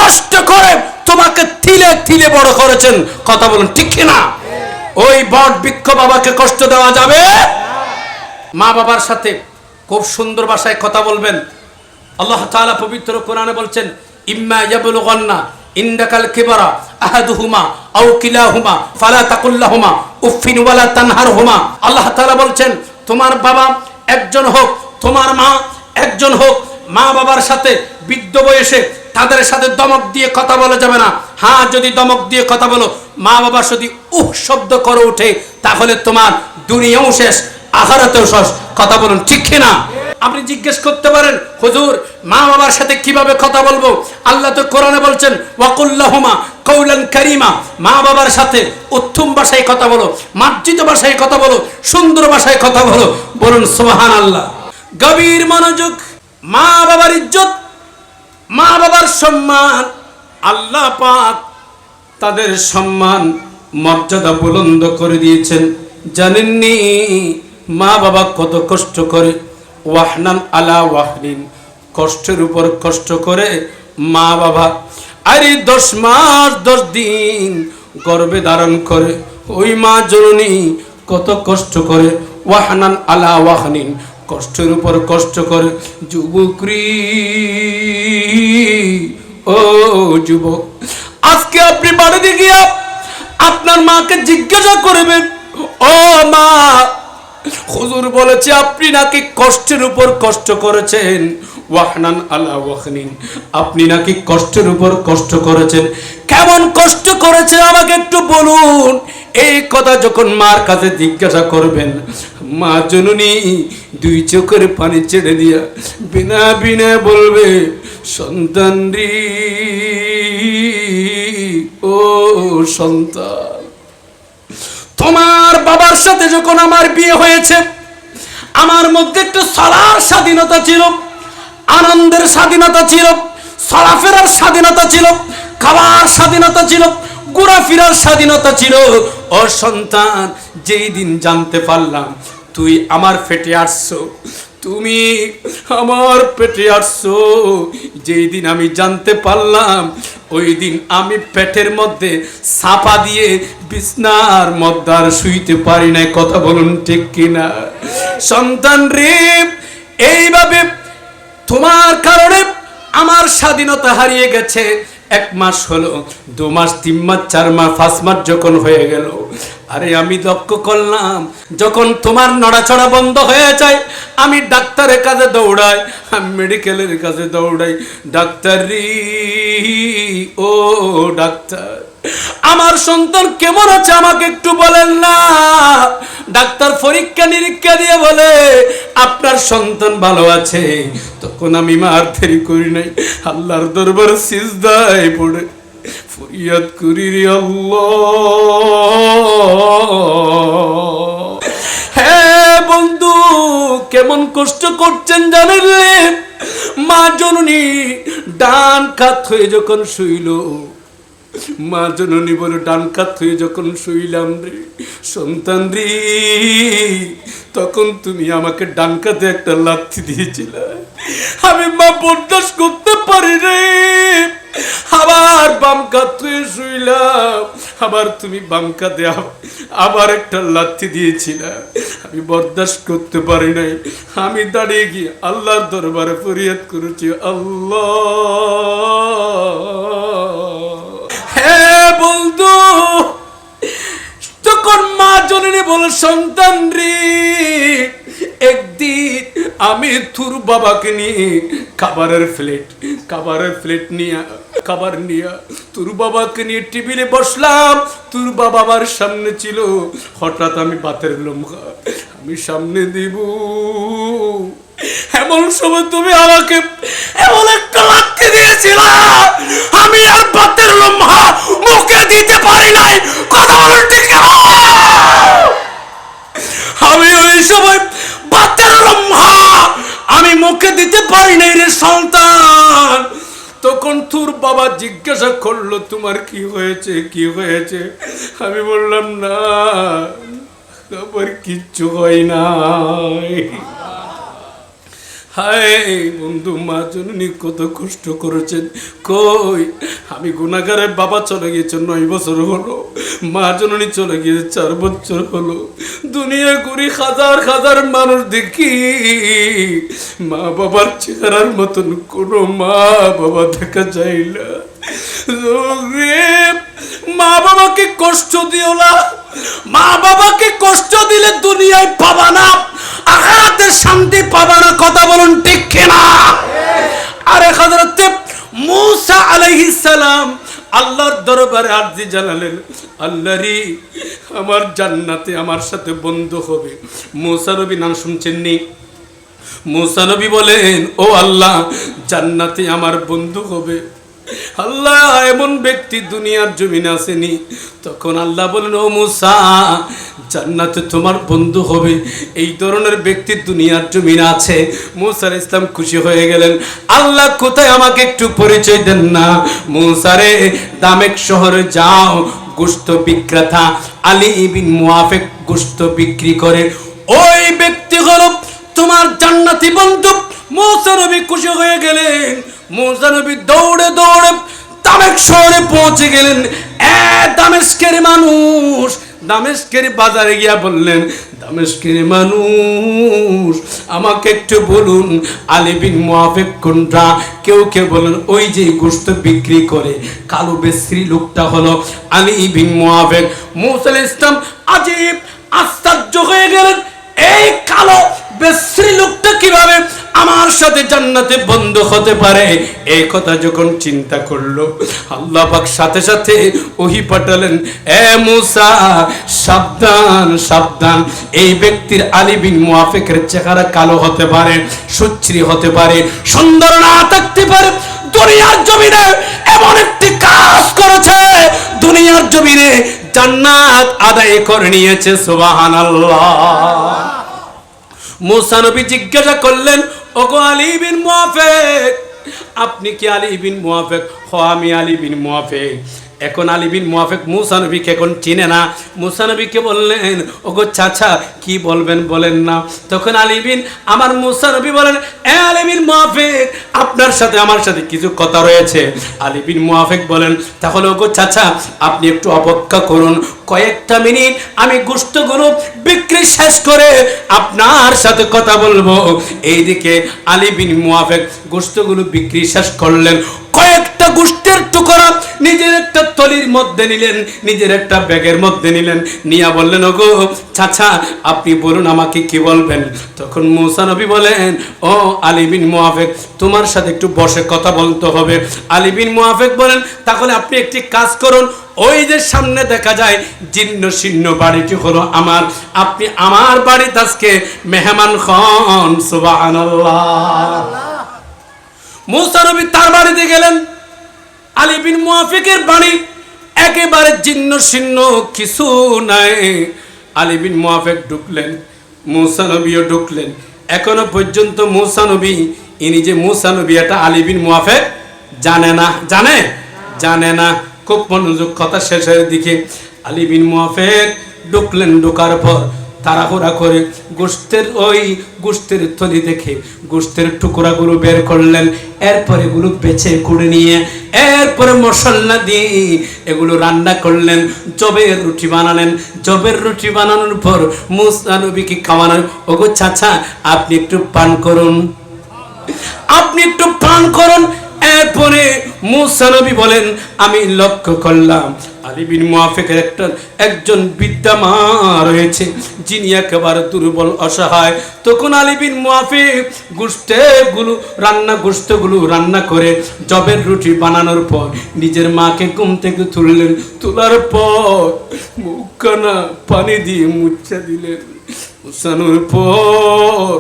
কষ্ট করে তোমাকে তিলে তিলে বড় করেছেন, কথা বলুন ঠিক কিনা? ওই বট বৃক্ষ বাবাকে কষ্ট দেওয়া যাবে? মা বাবার সাথে খুব সুন্দর ভাষায় কথা বলবেন। আল্লাহ তাআলা পবিত্র কোরআনে বলছেন, ইম্মা ইয়াবলুগান্না ইনদাকাল কিবারা আহাদুহুমা আও কিলাহুমা ফালা তাকুল লাহুমা উফিন ওয়ালা তানহারহুমা। আল্লাহ তাআলা বলছেন, তোমার বাবা একজন হোক, তোমার মা একজন হোক, মা বাবার সাথে বৃদ্ধ বয়সে তাদের সাথে দমক দিয়ে কথা বলা যাবে না। হ্যাঁ, যদি দমক দিয়ে কথা বলো, মা বাবা যদি শব্দ করে ওঠে, তাহলে তোমার দুনিয়াও শেষ, আখিরাতেও শেষ। কথা বলুন ঠিক কি না? আপনি জিজ্ঞেস করতে পারেন, হুজুর মা বাবার সাথে কিভাবে কথা বলবো? আল্লাহ তো কোরআনে বলছেন, ওয়াকুল্লাহুমা কওলান কারীমা। মা বাবার সাথে উত্তম ভাষায় কথা বলো, মার্জিত ভাষায় কথা বলো, সুন্দর ভাষায় কথা বলো। বলুন সুবহানাল্লাহ। গভীর মনোযোগ। মা বাবার ইজ্জত, মা বাবার সম্মান, আল্লাহ পাক তাদের সম্মান মর্যাদা বুলন্দ করে দিয়েছেন। জানেননি মা বাবা কত কষ্ট করে? ওয়াহনান আলা ওয়াহনিন, কষ্টের উপর কষ্ট করে মা বাবা আরে 10 মাস 10 দিন গর্ভে ধারণ করে ওই মা জননী কত কষ্ট করে। ওয়াহনান আলা ওয়াহনিন, কষ্টের উপর কষ্ট করে। যুবকরি, ও যুবক, আজকে আপনি বাড়িতে গিয়া আপনার মাকে জিজ্ঞাসা করবেন, ও মা, হুজুর বলেছে আপনি নাকি কষ্টের উপর কষ্ট করেছেন। ওয়াহনান আলা ওয়াহনিন, আপনি নাকি কষ্টের উপর কষ্ট করেছেন। কেমন কষ্ট করেছেন আমাকে একটু বলুন। এই কথা যখন মার কাছে জিজ্ঞাসা করবেন, মা জননী 2 চোখের পানি ছেড়ে দিয়া বিনা বিনা বলবে, সন্তান রে, ও সন্তান, তোমার বাবার সাথে যখন আমার বিয়ে হয়েছে, আমার মধ্যে একটু চলার স্বাধীনতা ছিল, আনন্দের স্বাধীনতা ছিল, চলাফেরার স্বাধীনতা ছিল, খাবার স্বাধীনতা ছিল, ঘোরাফেরার স্বাধীনতা ছিল। ও সন্তান, যেই দিন জানতে পারলাম তুই আমার পেটে আসছো, তুমি আমার পেটে আসছো, যেই দিন আমি জানতে পারলাম, ওই দিন আমি পেটের মধ্যে চাপা দিয়ে বিছনার মধ্যে আর শুইতে পারি নাই। কথা বলুন ঠিক কিনা? সন্তান রে, এইভাবে তোমার কারণে আমার স্বাধীনতা হারিয়ে গেছে। 1 মাস হলো, 2 মাস, 3 মাস, 4 মাস, 5 মাস যখন হয়ে গেল, আরে আমি লক্ষ্য করলাম যখন তোমার নড়াচড়া বন্ধ হয়ে যায়, আমি ডাক্তারের কাছে দৌড়াই, আমি মেডিকেলের কাছে দৌড়াই। ডাক্তার রে, ও ডাক্তার, আমার সন্তান কেমন আছে আমাকে একটু বলেন না। ডাক্তার পরীক্ষা নিরীক্ষা দিয়ে বলে আপনার সন্তান ভালো আছে। তখন আমি আর দেরি করি নাই, আল্লাহর দরবারে সিজদায় পড়ে ফরিয়াদ করি, রে আল্লাহ, হ্যাঁ বন্ধু, কেমন কষ্ট করছেন জানেন রে? মা জননী ডান কাত হয়ে যখন শুইল, মা জননী বলে, ডান কাত হয়ে যখন শুইলাম রে সন্তান রে, তখন তুমি আমাকে ডান কাতে একটা লাথি দিয়েছিল। আমি মা বরদাস্ত করতে পারি রে। আবার বাম কাত হয়ে শুইলাম, আবার তুমি বাম কাতে আবার একটা লাথি দিয়েছিল। আমি বরদাস্ত করতে পারি নাই। আমি দাঁড়িয়ে গিয়ে আল্লাহর দরবারে ফরিয়াদ করেছি, আল্লাহ, হ্যাঁ বন্ধু, তখন মা জননী বলে, সন্তান রে, একদিন আমি তোর বাবাকে নিয়ে খাবারের প্লেট নিয়ে খাবার নিয়ে তোর বাবাকে নিয়ে টেবিলে বসলাম। তোর বাবা আমার সামনে ছিল। হঠাৎ আমি ভাতের লম্বা আমি সামনে দিব, এমন সময় তুমি আমাকে এমন একটা লাথি দিয়েছিল, আমি আর ভাতের লম্বা মুখে দিতে পারি নাই। কথা বলুন ঠিক না? আমি ওই সময় ভাতের লম্বা আমি মুখে দিতে পারি নাই রে সন্তান। তখন তোর বাবা জিজ্ঞাসা করলো, তোমার কি হয়েছে, কি হয়েছে? আমি বললাম, না, আমার কিচ্ছু হয় নাই। হায় বন্ধু, মা জননী কত কষ্ট করেছেন। কই আমি গুনাহগারের বাবা চলে গিয়েছে 9 বছর হলো, মা জননী চলে গিয়েছে 4 বছর হলো। দুনিয়া ঘুরি হাজার হাজার মানুষ দেখি, মা বাবার চেহারার মতন কোনো মা বাবা দেখা যায় না। মা বাবাকে কষ্ট দিও না, মা বাবাকে কষ্ট দিলে দুনিয়ায় পাবা না, আখিরাতে শান্তি পাবা না। কথা বলুন ঠিক কিনা? আরে হযরত মূসা আলাইহিস সালাম আল্লাহর দরবারে আরজি জানালেন, আল্লাহ রে, আমার জান্নাতে আমার সাথে বন্ধু হবে। মূসা নবী নাম শুনছেননি? মূসা নবী বলেন, ও আল্লাহ, জান্নাতে আমার বন্ধু হবে। আল্লাহ, এমন ব্যক্তি দুনিয়ার জমিনে আসেনি। তখন আল্লাহ বলেন, ও মূসা, জান্নাতে তোমার বন্ধু হবে এই ধরনের ব্যক্তি দুনিয়ার জমিনে আছে। মূসা আলাইহিস সালাম খুশি হয়ে গেলেন। আল্লাহ কোথায়, আমাকে একটু পরিচয় দেন না। মূসা রে, দামেস্ক শহরে যাও, গোশত বিক্রেতা আলী ইবনে মুআফিক গোশত বিক্রি করে, ওই ব্যক্তি হলো তোমার জান্নাতি বন্ধু। মূসা নবী খুশি হয়ে গেলেন। মূসা নবী দৌড়ে দৌড়ে দামেস্ক শহরে পৌঁছে গেলেন। দামেস্কের মানুষ, দামেস্কের বাজারে গিয়া বললেন, দামেস্কের মানুষ, আমাকে একটু বলুন আলী বিন মুআফিক কোনটা? কেউ কেউ বলেন ওই যে গোশত বিক্রি করে কালো বেশ্রী লোকটা হলো আলী বিন মুআফিক। মূসা আলাইহিস সালাম আজীব আশ্চর্য হয়ে গেলেন, এই কালো বেশ্রী লোকটা কিভাবে আমার সাথে জান্নাতে বন্ধু হতে পারে? এই কথা যখন চিন্তা করলো, আল্লাহ পাক সাথে সাথে ওহী পাঠালেন, এ মূসা, সাবধান সাবধান, এই ব্যক্তির আলী বিন মুআফিকের চেহারা কালো হতে পারে, সুশ্রী হতে পারে, সুন্দর না থাকতে পারে। দুনিয়ার জমিনে এমন একটি কাজ করেছে, দুনিয়ার জমিনে জান্নাত আদায় করে নিয়েছে। সুবহানাল্লাহ। মূসা নবী জিজ্ঞাসা করলেন, ওগো আলী বিন মুআফিক, আপনি কি আলী বিন মুআফিক? হ, আমি আলী বিন মুআফিক। এখন আলী বিন মুআফিক মূসা নবীকে এখন চিনে না। মূসা নবীকে বললেন, ওগো চাচা, কি বলবেন বলেন না। তখন আলী বিন আমার মূসা নবী বলেন, এ আলী বিন মুআফিক, আপনার সাথে আমার সাথে কিছু কথা রয়েছে। আলী বিন মুআফিক বলেন, তাহলে ওগো চাচা, আপনি একটু অপেক্ষা করুন, কয়েকটা মিনিট আমি গোশতগুলো বিক্রি শেষ করে আপনার সাথে কথা বলবো। এইদিকে আলী বিন মুআফিক গোশতগুলো বিক্রি শেষ করলেন। কয়েকটা গোশতের টুকরা নিজের একটা থলির মধ্যে নিলেন, নিজের একটা ব্যাগের মধ্যে নিলেন, নিয়া বললেন, ওগো চাচা, আপনি বলুন আমাকে কি বলবেন। তখন মূসা নবী বলেন, ও আলী বিন মুআফিক, তোমার সাথে একটু বসে কথা বলতে হবে। আলী বিন মুআফিক বলেন, তাহলে আপনি একটি কাজ করুন, ওই যে সামনে দেখা যায় জীর্ণ শীর্ণ বাড়িটি হলো আমার, আপনি আমার বাড়িতে আজকে মেহমান হন। সুবহানাল্লাহ। মূসা নবী তার বাড়িতে গেলেন। আলী বিন মুআফিকের বাড়ি একেবারে জীর্ণ শীর্ণ, কিছু নাই। আলী বিন মুআফিক ঢুকলেন, মূসা নবীও ঢুকলেন। এখনো পর্যন্ত মূসা নবী, ইনি যে মূসা নবী এটা আলী বিন মুআফিক জানে না। জানে না। খুব মনোযোগ, কথা শেষের দিকে। আলী বিন মুআফিক ঢুকলেন। ঢোকার পর তাড়াহুড়া করে গোশতের থলি দেখে গোশতের টুকরাগুলো বের করলেন। এরপর এগুলো বেছে কুড়ে নিয়ে এরপরে মশলা দিয়ে এগুলো রান্না করলেন, জবের রুটি বানালেন। জবের রুটি বানানোর পর মূসা নবীকে খাওয়ানোর, ওগো চাচা, আপনি একটু পান করুন, আপনি একটু পান করুন। এরপরে মূসা নবী বলেন, আমি লক্ষ্য করলাম আলী বিন মুআফিকের একজন বৃদ্ধা মা রয়েছে, যিনি একেবারে দুর্বল অসহায়। তখন আলী বিন মুআফিক গোশতগুলো রান্না করে জবের রুটি বানানোর পর নিজের মাকে ঘুম থেকে তুললেন। তোলার পর মুখখানা পানি দিয়ে মুছা দিলেন। মুছানোর পর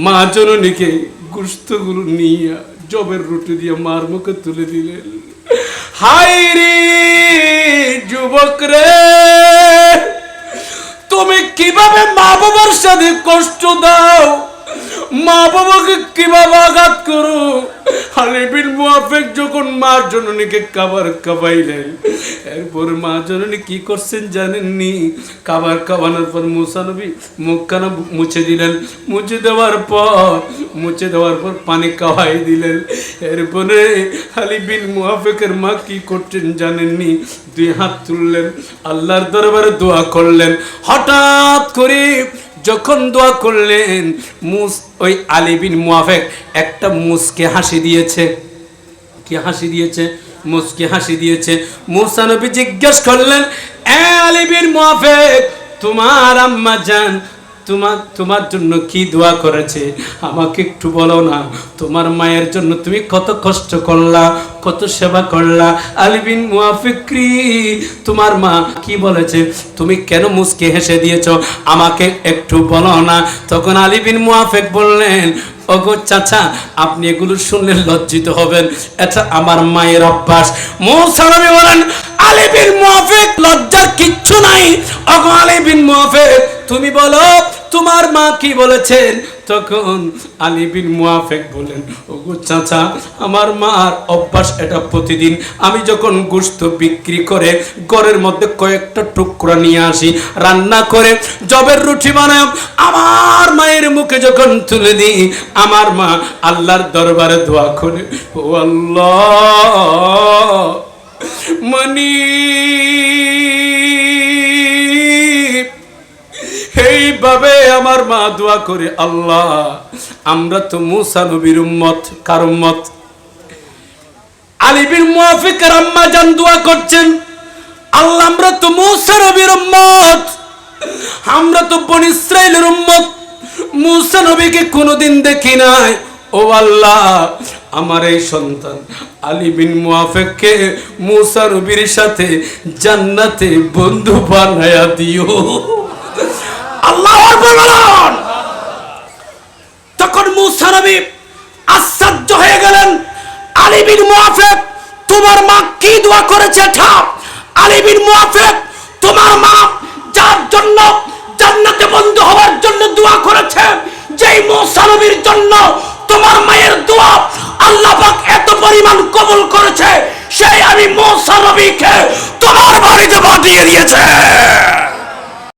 মা জননীকে গোশতগুলো নিয়ে জবের রুটি দিয়ে মার মুখে তুলে দিলেন। হাই রে যুবক রে, তুমি কিভাবে মা বাবার সাথে কষ্ট দাও, মা বাবাকে কিভাবে আঘাত করো। আলী বিন মুয়াফিক যখন মা জননীকে খাবার খাওয়াইলেন, এরপর মা জননী কি করছেন জানেননি? খাবার খাওয়ানোর পর মুসা নবী মুখখানা মুছে দিলেন, মুছে দেওয়ার পর পানি খাওয়াই দিলেন। এরপরে আলী বিন মুয়াফিকের মা কি করছেন জানেননি? দুই হাত তুললেন, আল্লাহর দরবারে দোয়া করলেন। হঠাৎ করে যখন দোয়া করলেন, ওই আলী বিন মুয়াফিক একটা মুচকে হাসি দিয়েছে। কি হাসি দিয়েছে? মুচকে হাসি দিয়েছে। মুসা নবী জিজ্ঞেস করলেন, এ আলী বিন মুয়াফিক, তোমার আম্মা জান তোমার জন্য কি দোয়া করেছে আমাকে একটু বলো না? তোমার মায়ের জন্য তুমি কত কষ্ট করলা, কত সেবা করলা। আলী বিন মুয়াফিক, তোমার মা কি বলেছে? তুমি কেন মুচকে হেসে দিয়েছো, আমাকে একটু বলো না? তখন আলী বিন মুয়াফিক বললেন, ওগো চাচা, আপনি এগুলো শুনলে লজ্জিত হবেন, এটা আমার মায়ের অভ্যাস। মুসা নবী বলেন, আলী বিন মুয়াফিক, লজ্জার কিচ্ছু নাই। ওগো আলী বিন মুয়াফিক, তুমি বলো তোমার মা কি বলেছেন? তখন আলী বিন মুয়াফিক বলেন, ওগো চাচা, আমার মার অভ্যাস এটা, প্রতিদিন আমি যখন গোশত বিক্রি করে ঘরের মধ্যে কয়েকটা টুকরা নিয়ে আসি, রান্না করে জবের রুটি বানায় আমার মায়ের মুখে যখন তুলে দিই, আমার মা আল্লাহর দরবারে দোয়া করে, ও আল্লাহ, মনি এইভাবে আমার মা দোয়া করে, আল্লাহ, আমরা তো মুসা নবীর উম্মত। কার উম্মত? আলী বিন মুয়াফিকের আম্মা জান দোয়া করছেন, আল্লাহ, আমরা তো মুসা নবীর উম্মত, আমরা তো বনি ইসরাইলের উম্মত, মুসা নবীকে কোনোদিন দেখি নাই। ও আল্লাহ, আমার এই সন্তান আলী বিন মুয়াফিককে মুসা নবীর সাথে জান্নাতে বন্ধু বানায়া দিও। আল্লাহু আকবার বলুন। তখন মুসা নবী আশ্চর্য হয়ে গেলেন, আলী বিন মুয়াফিক, তোমার মা কি দোয়া করেছে? আলী বিন মুয়াফিক, তোমার মা যার জন্য জান্নাতে বন্ধু হওয়ার জন্য দোয়া করেছে, যেই মুসা নবীর জন্য তোমার মায়ের দোয়া আল্লাহ পাক এত পরিমাণ কবুল করেছে, সেই আমি মুসা নবীকে তোমার